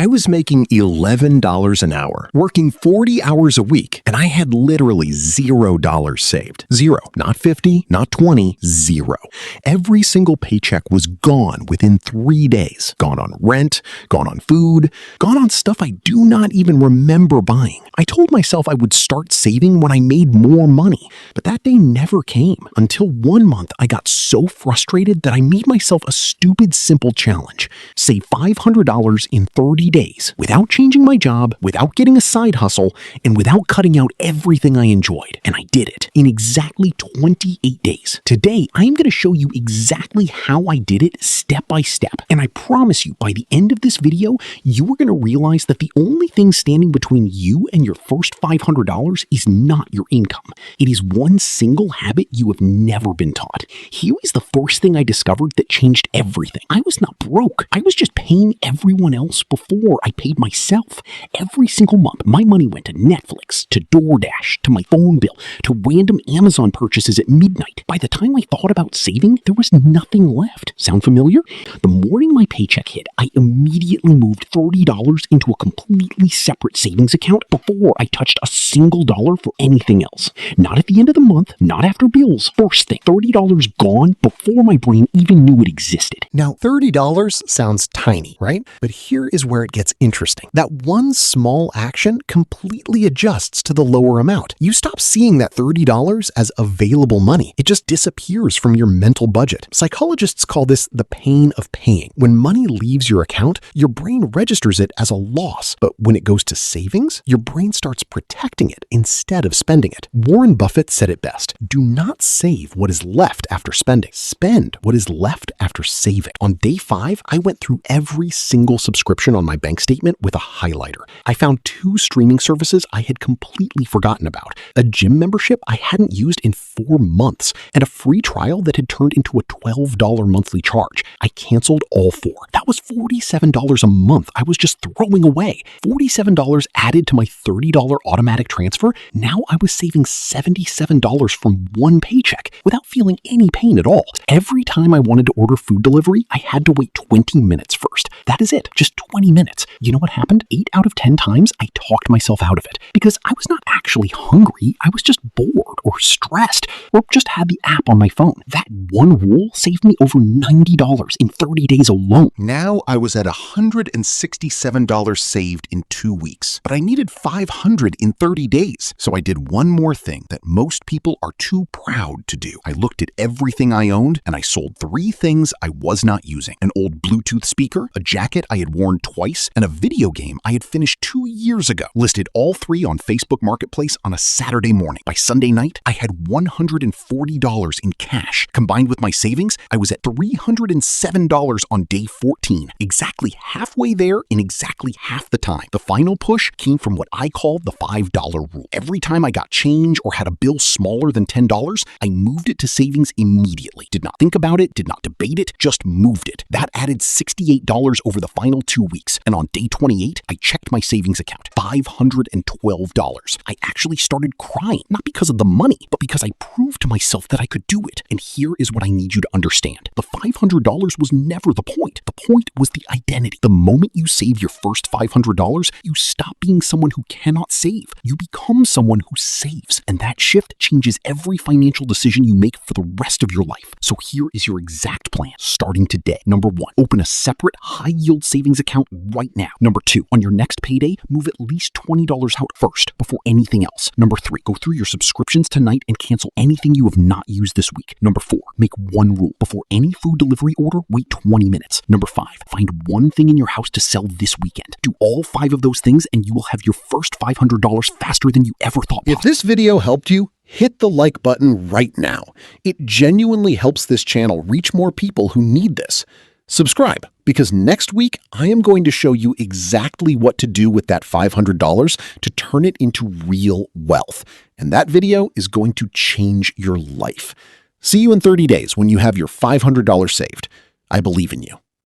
I was making $11 an hour, working 40 hours a week, and I had literally $0 saved. Zero. Not 50, not 20, zero. Every single paycheck was gone within 3 days. Gone on rent, gone on food, gone on stuff I do not even remember buying. I told myself I would start saving when I made more money, but that day never came until one month I got so frustrated that I made myself a stupid, simple challenge. Save $500 in 30 days without changing my job, without getting a side hustle, and without cutting out everything I enjoyed. And I did it in exactly 28 days. Today, I am going to show you exactly how I did it step by step. And I promise you, by the end of this video, you are going to realize that the only thing standing between you and your first $500 is not your income. It is one single habit you have never been taught. Here is the first thing I discovered that changed everything. I was not broke. I was just paying everyone else before I paid myself. Every single month, my money went to Netflix, to DoorDash, to my phone bill, to random Amazon purchases at midnight. By the time I thought about saving, there was nothing left. Sound familiar? The morning my paycheck hit, I immediately moved $30 into a completely separate savings account before I touched a single dollar for anything else. Not at the end of the month, not after bills. First thing, $30 gone before my brain even knew it existed. Now, $30 sounds tiny, right? But here is where it gets interesting. That one small action completely adjusts to the lower amount. You stop seeing that $30 as available money. It just disappears from your mental budget. Psychologists call this the pain of paying. When money leaves your account, your brain registers it as a loss. But when it goes to savings, your brain starts protecting it instead of spending it. Warren Buffett said it best. Do not save what is left after spending. Spend what is left after saving. On day 5, I went through every single subscription on my bank statement with a highlighter. I found 2 streaming services I had completely forgotten about, a gym membership I hadn't used in 4 months, and a free trial that had turned into a $12 monthly charge. I canceled all 4. That was $47 a month I was just throwing away. $47 added to my $30 automatic transfer. Now I was saving $77 from one paycheck without feeling any pain at all. Every time I wanted to order food delivery, I had to wait 20 minutes first. That is it, just 20 minutes. You know what happened? 8 out of 10 times, I talked myself out of it because I was not actually hungry. I was just bored or stressed or just had the app on my phone. That one rule saved me over $90 in 30 days alone. Now I was at $167 saved in 2 weeks, but I needed $500 in 30 days. So I did one more thing that most people are too proud to do. I looked at everything I owned and I sold 3 things I was not using. An old Bluetooth speaker, a jacket I had worn twice, and a video game I had finished 2 years ago. Listed all 3 on Facebook Marketplace on a Saturday morning. By Sunday night, I had $140 in cash. Combined with my savings, I was at $307 on day 14. Exactly halfway there in exactly half the time. The final push came from what I call the $5 rule. Every time I got change or had a bill smaller than $10, I moved it to savings immediately. Did not think about it, did not debate it, just moved it. That added $68 over the final 2 weeks. And on day 28, I checked my savings account. $512. I actually started crying, not because of the money, but because I proved to myself that I could do it. And here is what I need you to understand. The $500 was never the point. The point was the identity. The moment you save your first $500, you stop being someone who cannot save. You become someone who saves. And that shift changes every financial decision you make for the rest of your life. So here is your exact plan starting today. Number 1, open a separate high-yield savings account right now. Number 2, on your next payday, move at least $20 out first before anything else. Number 3, go through your subscriptions tonight and cancel anything you have not used this week. Number 4, make one rule. Before any food delivery order, wait 20 minutes. Number 5, find one thing in your house to sell this weekend. Do all 5 of those things and you will have your first $500 faster than you ever thought possible. If this video helped you, hit the like button right now. It genuinely helps this channel reach more people who need this. Subscribe, because next week I am going to show you exactly what to do with that $500 to turn it into real wealth. And that video is going to change your life. See you in 30 days when you have your $500 saved. I believe in you.